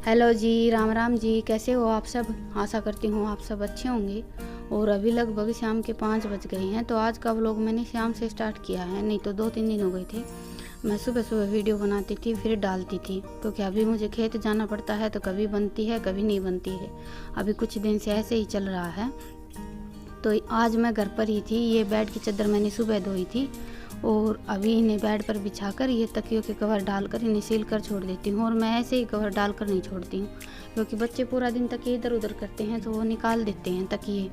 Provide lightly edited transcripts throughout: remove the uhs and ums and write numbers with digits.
Hello जी, राम राम जी। कैसे हो आप सब? आशा करती हूँ आप सब अच्छे होंगे। और अभी लगभग शाम के 5 बज गए हैं। तो आज का व्लॉग मैंने शाम से स्टार्ट किया है, नहीं तो 2-3 दिन हो गए थे। मैं सुबह सुबह वीडियो बनाती थी फिर डालती थी, क्योंकि अभी मुझे खेत जाना पड़ता है, तो कभी बनती है कभी नहीं बनती है। अभी कुछ दिन से ऐसे ही चल रहा है। तो आज मैं घर पर ही थी। ये बेड की चादर मैंने सुबह धोई थी और अभी इन्हें बेड पर बिछाकर ये तकियों के कवर डालकर इन्हें सील कर छोड़ देती हूँ। और मैं ऐसे ही कवर डालकर नहीं छोड़ती हूँ, क्योंकि बच्चे पूरा दिन तकिए इधर उधर करते हैं तो वो निकाल देते हैं तकिए,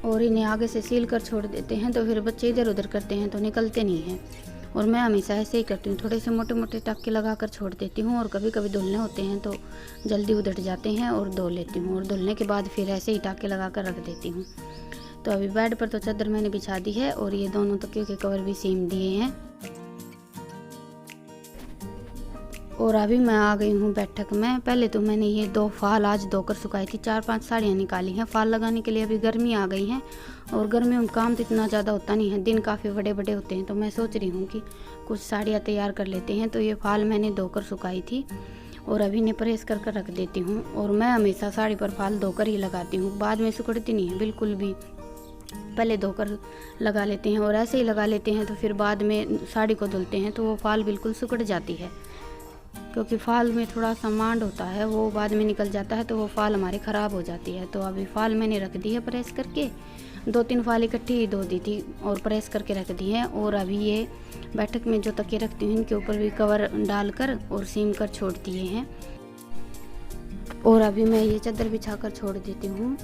और इन्हें आगे से सील कर छोड़ देते हैं। तो फिर बच्चे इधर उधर करते हैं तो निकलते नहीं हैं। और मैं हमेशा ऐसे ही करती हूँ, थोड़े से मोटे मोटे टाँके लगा कर छोड़ देती हूँ। और कभी कभी धुलने होते हैं तो जल्दी उधड़ जाते हैं और धो लेती हूँ, और धुलने के बाद फिर ऐसे ही टाँके लगा कर रख देती हूँ। तो अभी बेड पर तो चादर मैंने बिछा दी है और ये दोनों तकियों के कवर भी सीम दिए हैं। और अभी मैं आ गई हूँ बैठक में। पहले तो मैंने ये 2 फाल आज धोकर सुखाई थी, 4-5 साड़ियाँ निकाली हैं फाल लगाने के लिए। अभी गर्मी आ गई है और गर्मियों में काम तो इतना ज़्यादा होता नहीं है, दिन काफ़ी बड़े बड़े होते हैं। तो मैं सोच रही हूँ कि कुछ साड़ियाँ तैयार कर लेते हैं। तो ये फाल मैंने धोकर सुखाई थी और अभी ने प्रेस कर कर रख देती हूँ। और मैं हमेशा साड़ी पर फाल धोकर ही लगाती हूँ, बाद में सिकुड़ती नहीं है बिल्कुल भी। पहले धोकर लगा लेते हैं और ऐसे ही लगा लेते हैं, तो फिर बाद में साड़ी को धुलते हैं तो वो फाल बिल्कुल सिकुड़ जाती है। क्योंकि फाल में थोड़ा सा मांड होता है, वो बाद में निकल जाता है तो वो फाल हमारी ख़राब हो जाती है। तो अभी फाल मैंने रख दी है प्रेस करके, 2-3 फाल इकट्ठी धो दी थी और प्रेस करके रख दी है। और अभी ये बैठक में जो तकिए रखती हूँ इनके ऊपर भी कवर डालकर और सीम कर छोड़ दिए हैं। और अभी मैं ये चादर बिछा कर छोड़ देती हूँ।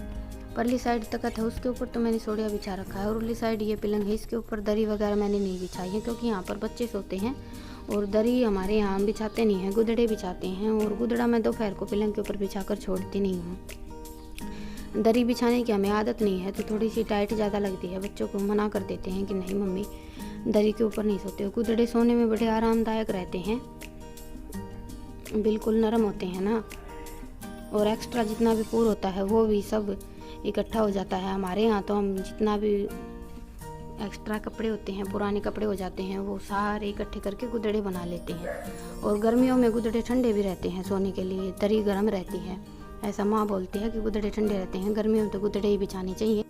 परली साइड तकत है उसके ऊपर तो मैंने सोड़िया बिछा रखा है, और उरली साइड ये पलंग है, इसके ऊपर दरी वगैरह मैंने नहीं बिछाई है, क्योंकि यहाँ पर बच्चे सोते हैं और दरी हमारे यहाँ बिछाते नहीं हैं, गुदड़े बिछाते हैं। और गुदड़ा मैं दोपहर को पलंग के ऊपर बिछा कर छोड़ती नहीं हूँ। दरी बिछाने की हमें आदत नहीं है, तो थोड़ी सी टाइट ज़्यादा लगती है। बच्चों को मना कर देते हैं कि नहीं मम्मी दरी के ऊपर नहीं सोते हो। गुदड़े सोने में बड़े आरामदायक रहते हैं, बिल्कुल नरम होते हैं ना। और एक्स्ट्रा जितना भी पूर होता है वो भी सब इकट्ठा हो जाता है। हमारे यहाँ तो हम जितना भी एक्स्ट्रा कपड़े होते हैं, पुराने कपड़े हो जाते हैं, वो सारे इकट्ठे करके गुदड़े बना लेते हैं। और गर्मियों में गुदड़े ठंडे भी रहते हैं सोने के लिए, दरी गर्म रहती है। ऐसा माँ बोलती है कि गुदड़े ठंडे रहते हैं, गर्मियों में तो गुदड़े ही बिछाने चाहिए।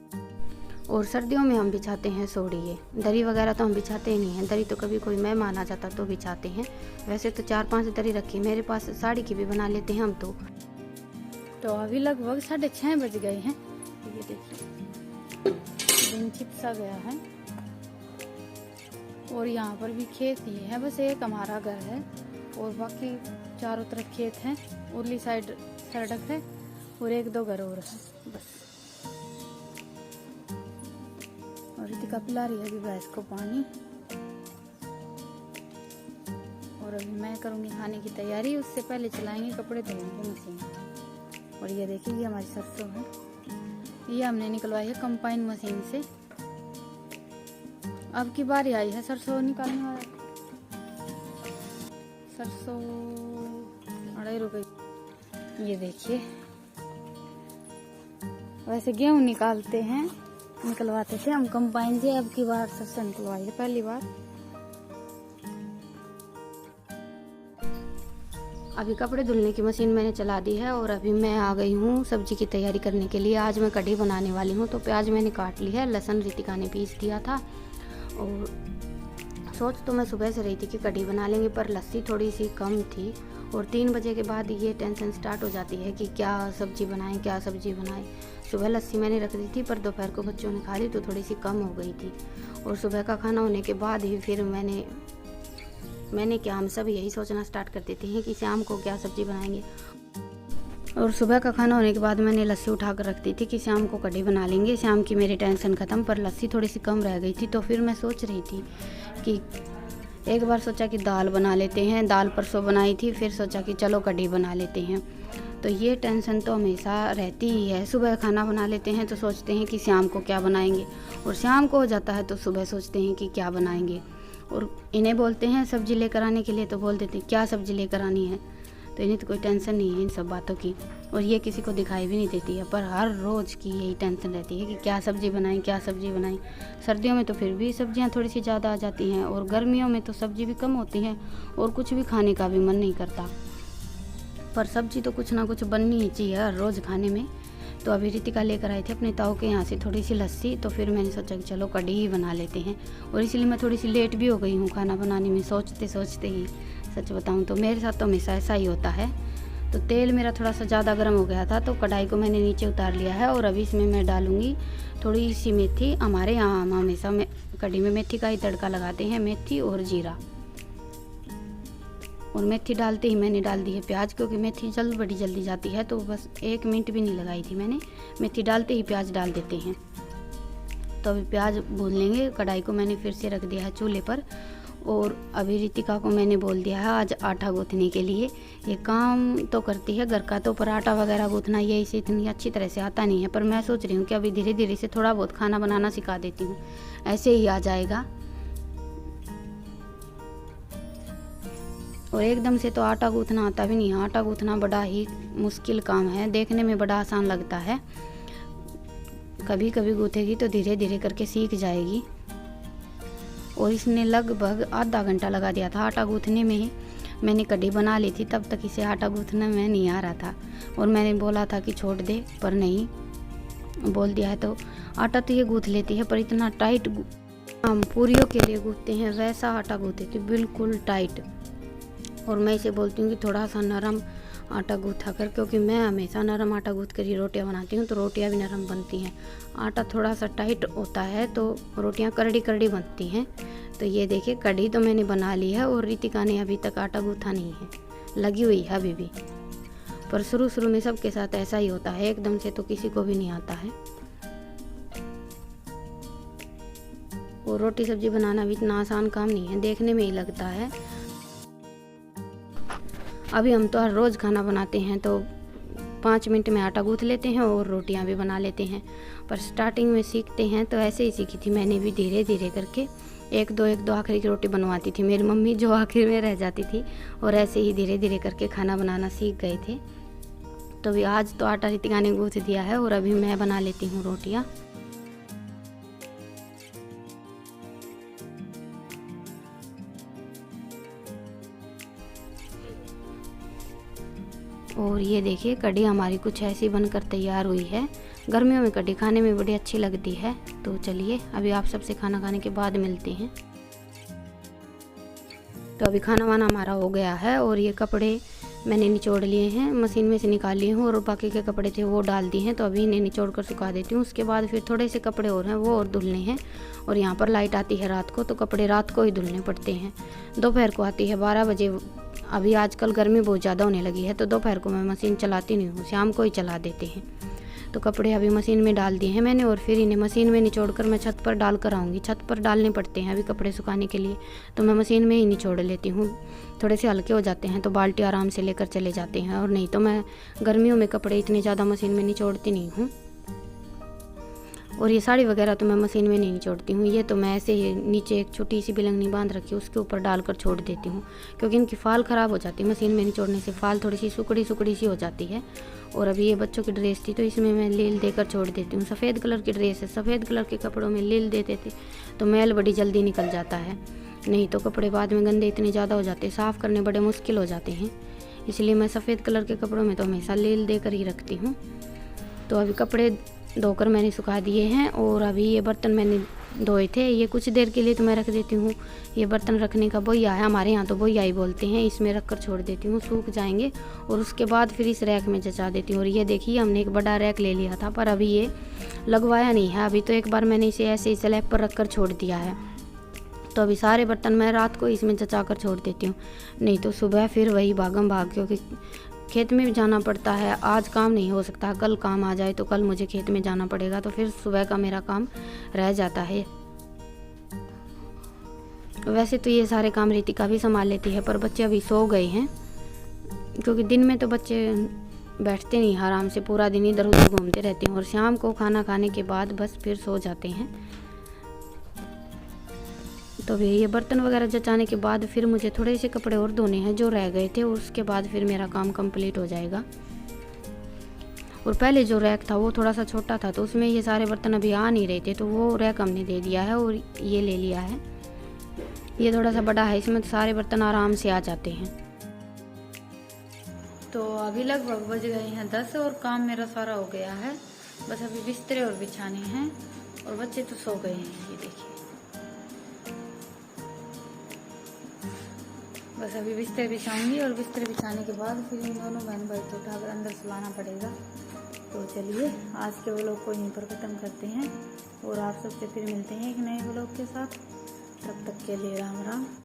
और सर्दियों में हम बिछाते हैं सोड़िए, दरी वगैरह तो हम बिछाते ही नहीं हैं। दरी तो कभी कोई मेहमान आ जाता तो बिछाते हैं, वैसे तो 4-5 दरी रखी मेरे पास, साड़ी की भी बना लेते हैं हम तो अभी लगभग 6:30 बज गए हैं। ये देखिए दिन छिप सा गया है। और यहाँ पर भी खेत ही है, बस एक हमारा घर है और बाकी चारों तरफ खेत हैं। उरली साइड सड़क है और 1-2 घर और है बस। और रितिका पिला रही है अभी भैंस को पानी। और अभी मैं करूँगी खाने की तैयारी, उससे पहले चलाएंगे कपड़े धोएंगे मशीन। और ये देखिए ये हमारी सरसों है, ये हमने निकलवाई है कंबाइन मशीन से। अब की बारी आई है सरसों निकालने वाला। सरसों 2.5 रुपये। ये देखिए, वैसे गेहूँ निकलवाते थे हम कंबाइन से, अब की बार सरसों निकलवाई है पहली बार। अभी कपड़े धुलने की मशीन मैंने चला दी है और अभी मैं आ गई हूँ सब्जी की तैयारी करने के लिए। आज मैं कढ़ी बनाने वाली हूँ। तो प्याज मैंने काट ली है, लहसुन रितिका ने पीस दिया था। और सोच तो मैं सुबह से रही थी कि कढ़ी बना लेंगे, पर लस्सी थोड़ी सी कम थी। और 3 बजे के बाद ये टेंशन स्टार्ट हो जाती है कि क्या सब्जी बनाएं। सुबह लस्सी मैंने रख दी थी, पर दोपहर को बच्चों ने खा ली तो थोड़ी सी कम हो गई थी। और सुबह का खाना होने के बाद ही फिर मैंने क्या, हम सब यही सोचना स्टार्ट कर देते हैं कि शाम को क्या सब्जी बनाएंगे। और सुबह का खाना होने के बाद मैंने लस्सी उठा कर रख दी थी कि शाम को कढ़ी बना लेंगे। शाम की मेरी टेंशन ख़त्म, पर लस्सी थोड़ी सी कम रह गई थी। तो फिर मैं सोच रही थी कि एक बार सोचा कि दाल बना लेते हैं, दाल परसों बनाई थी, फिर सोचा कि चलो कढ़ी बना लेते हैं। तो ये टेंशन तो हमेशा रहती ही है। सुबह खाना बना लेते हैं तो सोचते हैं कि शाम को क्या बनाएंगे, और शाम को हो जाता है तो सुबह सोचते हैं कि क्या बनाएंगे। और इन्हें बोलते हैं सब्जी लेकर आने के लिए, तो बोल देते हैं क्या सब्जी लेकर आनी है। तो इन्हें तो कोई टेंशन नहीं है इन सब बातों की, और ये किसी को दिखाई भी नहीं देती है। पर हर रोज़ की यही टेंशन रहती है कि क्या सब्ज़ी बनाएं, क्या सब्ज़ी बनाएं। सर्दियों में तो फिर भी सब्जियां थोड़ी सी ज़्यादा आ जाती हैं, और गर्मियों में तो सब्ज़ी भी कम होती है और कुछ भी खाने का भी मन नहीं करता। पर सब्ज़ी तो कुछ ना कुछ बननी ही चाहिए हर रोज़ खाने में। तो अभी रितिका लेकर आई थी अपने ताऊ के यहाँ से थोड़ी सी लस्सी, तो फिर मैंने सोचा कि चलो कढ़ी ही बना लेते हैं, और इसलिए मैं थोड़ी सी लेट भी हो गई हूँ खाना बनाने में, सोचते सोचते ही। सच बताऊँ तो मेरे साथ तो हमेशा ऐसा ही होता है। तो तेल मेरा थोड़ा सा ज़्यादा गर्म हो गया था, तो कढ़ाई को मैंने नीचे उतार लिया है, और अभी इसमें मैं डालूँगी थोड़ी सी मेथी। हमारे यहाँ हम हमेशा कढ़ी में मेथी का ही तड़का लगाते हैं, मेथी और जीरा। और मेथी डालते ही मैंने डाल दी है प्याज, क्योंकि मेथी बड़ी जल्दी जाती है, तो बस 1 मिनट भी नहीं लगाई थी मैंने। मेथी डालते ही प्याज डाल देते हैं। तो अभी प्याज भून लेंगे। कढ़ाई को मैंने फिर से रख दिया है चूल्हे पर, और अभी रितिका को मैंने बोल दिया है आज आटा गूँथने के लिए। ये काम तो करती है घर का, तो पर आटा वगैरह गूँथना ये इसे इतनी अच्छी तरह से आता नहीं है। पर मैं सोच रही हूँ कि अभी धीरे धीरे से थोड़ा बहुत खाना बनाना सिखा देती हूँ, ऐसे ही आ जाएगा। और एकदम से तो आटा गूँथना आता भी नहीं है। आटा गूँथना बड़ा ही मुश्किल काम है, देखने में बड़ा आसान लगता है। कभी कभी गूँथेगी तो धीरे धीरे करके सीख जाएगी। और इसने लगभग आधा घंटा लगा दिया था आटा गूँथने में ही। मैंने कढ़ी बना ली थी, तब तक इसे आटा गूँथना में नहीं आ रहा था, और मैंने बोला था कि छोड़ दे, पर नहीं, बोल दिया है तो आटा तो ये गूँथ लेती है। पर इतना टाइट हम पूरियों के लिए गूँथते हैं वैसा आटा गूँथे थी, बिल्कुल टाइट। और मैं इसे बोलती हूँ कि थोड़ा सा नरम आटा गूँथा कर, क्योंकि मैं हमेशा नरम आटा गूँथ कर ही रोटियाँ बनाती हूँ, तो रोटियाँ भी नरम बनती हैं। आटा थोड़ा सा टाइट होता है तो रोटियाँ करड़ी करड़ी बनती हैं। तो ये देखिए कढ़ी तो मैंने बना ली है, और रितिका ने अभी तक आटा गूँथा नहीं है, लगी हुई है अभी भी। पर शुरू शुरू में सबके साथ ऐसा ही होता है, एकदम से तो किसी को भी नहीं आता है। और रोटी सब्जी बनाना भी इतना आसान काम नहीं है, देखने में ही लगता है। अभी हम तो हर रोज़ खाना बनाते हैं, तो 5 मिनट में आटा गूँथ लेते हैं और रोटियां भी बना लेते हैं। पर स्टार्टिंग में सीखते हैं तो ऐसे ही सीखी थी मैंने भी, धीरे धीरे करके एक दो आखिरी की रोटी बनवाती थी मेरी मम्मी, जो आखिर में रह जाती थी, और ऐसे ही धीरे धीरे करके खाना बनाना सीख गए थे। तो अभी आज तो आटा रितिका ने गूँथ दिया है, और अभी मैं बना लेती हूँ रोटियाँ। और ये देखिए कढ़ी हमारी कुछ ऐसी बनकर तैयार हुई है। गर्मियों में कढ़ी खाने में बड़ी अच्छी लगती है। तो चलिए अभी आप सबसे खाना खाने के बाद मिलते हैं। तो अभी खाना वाना हमारा हो गया है, और ये कपड़े मैंने निचोड़ लिए हैं, मशीन में से निकाल लिए हूँ, और बाकी के कपड़े थे वो डाल दिए हैं। तो अभी इन्हें निचोड़ कर सुखा देती हूँ। उसके बाद फिर थोड़े से कपड़े और हैं वो और धुलने हैं। और यहाँ पर लाइट आती है रात को, तो कपड़े रात को ही धुलने पड़ते हैं। दोपहर को आती है 12 बजे। अभी आजकल गर्मी बहुत ज़्यादा होने लगी है, तो दोपहर को मैं मशीन चलाती नहीं हूँ, शाम को ही चला देते हैं। तो कपड़े अभी मशीन में डाल दिए हैं मैंने, और फिर इन्हें मशीन में निचोड़कर मैं छत पर डाल कर आऊँगी। छत पर डालने पड़ते हैं अभी कपड़े सुखाने के लिए, तो मैं मशीन में ही निचोड़ लेती हूँ। थोड़े से हल्के हो जाते हैं तो बाल्टी आराम से लेकर चले जाते हैं, और नहीं तो मैं गर्मियों में कपड़े इतने ज़्यादा मशीन में निचोड़ती नहीं हूँ। और ये साड़ी वगैरह तो मैं मशीन में नहीं निचोड़ती हूँ, ये तो मैं ऐसे ही नीचे एक छोटी सी बिलंगनी बांध रखी है, उसके ऊपर डालकर छोड़ देती हूँ, क्योंकि इनकी फाल ख़राब हो जाती है। मशीन में निचोड़ने से फाल थोड़ी सी सुकड़ी सी हो जाती है। और अभी ये बच्चों की ड्रेस थी, तो इसमें मैं लील देकर छोड़ देती हूँ। सफ़ेद कलर की ड्रेस है, सफ़ेद कलर के कपड़ों में लील देते थे तो मैल बड़ी जल्दी निकल जाता है, नहीं तो कपड़े बाद में गंदे इतने ज़्यादा हो जाते हैं, साफ़ करने बड़े मुश्किल हो जाते हैं। इसलिए मैं सफ़ेद कलर के कपड़ों में तो हमेशा लील देकर ही रखती हूँ। तो अभी कपड़े धोकर मैंने सुखा दिए हैं, और अभी ये बर्तन मैंने धोए थे, ये कुछ देर के लिए तो मैं रख देती हूँ। ये बर्तन रखने का बोइया है, हमारे यहाँ तो बोइया ही बोलते हैं, इसमें रख कर छोड़ देती हूँ, सूख जाएंगे, और उसके बाद फिर इस रैक में जचा देती हूँ। और ये देखिए हमने एक बड़ा रैक ले लिया था, पर अभी ये लगवाया नहीं है। अभी तो एक बार मैंने इसे ऐसे ही स्लैब पर रख कर छोड़ दिया है। तो अभी सारे बर्तन मैं रात को इसमें जचा कर छोड़ देती हूँ, नहीं तो सुबह फिर वही भागम भाग, क्योंकि खेत में भी जाना पड़ता है। आज काम नहीं हो सकता, कल काम आ जाए तो कल मुझे खेत में जाना पड़ेगा, तो फिर सुबह का मेरा काम रह जाता है। वैसे तो ये सारे काम रितिका भी संभाल लेती है, पर बच्चे अभी सो गए हैं, क्योंकि दिन में तो बच्चे बैठते नहीं आराम से, पूरा दिन इधर उधर घूमते रहते हैं, और शाम को खाना खाने के बाद बस फिर सो जाते हैं। तो ये बर्तन वगैरह जचाने के बाद फिर मुझे थोड़े से कपड़े और धोने हैं जो रह गए थे, और उसके बाद फिर मेरा काम कंप्लीट हो जाएगा। और पहले जो रैक था वो थोड़ा सा छोटा था, तो उसमें ये सारे बर्तन अभी आ नहीं रहे थे, तो वो रैक हमने दे दिया है और ये ले लिया है। ये थोड़ा सा बड़ा है, इसमें सारे बर्तन आराम से आ जाते हैं। तो अभी लगभग बज गए हैं 10 और काम मेरा सारा हो गया है। बस अभी बिस्तरे और बिछाने हैं, और बच्चे तो सो गए हैं। ये देखिए, बस अभी बिस्तर बिछाऊंगी, और बिस्तर बिछाने के बाद फिर इन दोनों बहन भाई को उठाकर अंदर सुलाना पड़ेगा। तो चलिए आज के व्लॉग को यहीं पर ख़त्म करते हैं, और आप सबसे फिर मिलते हैं एक नए व्लॉग के साथ। तब तक के लिए राम राम।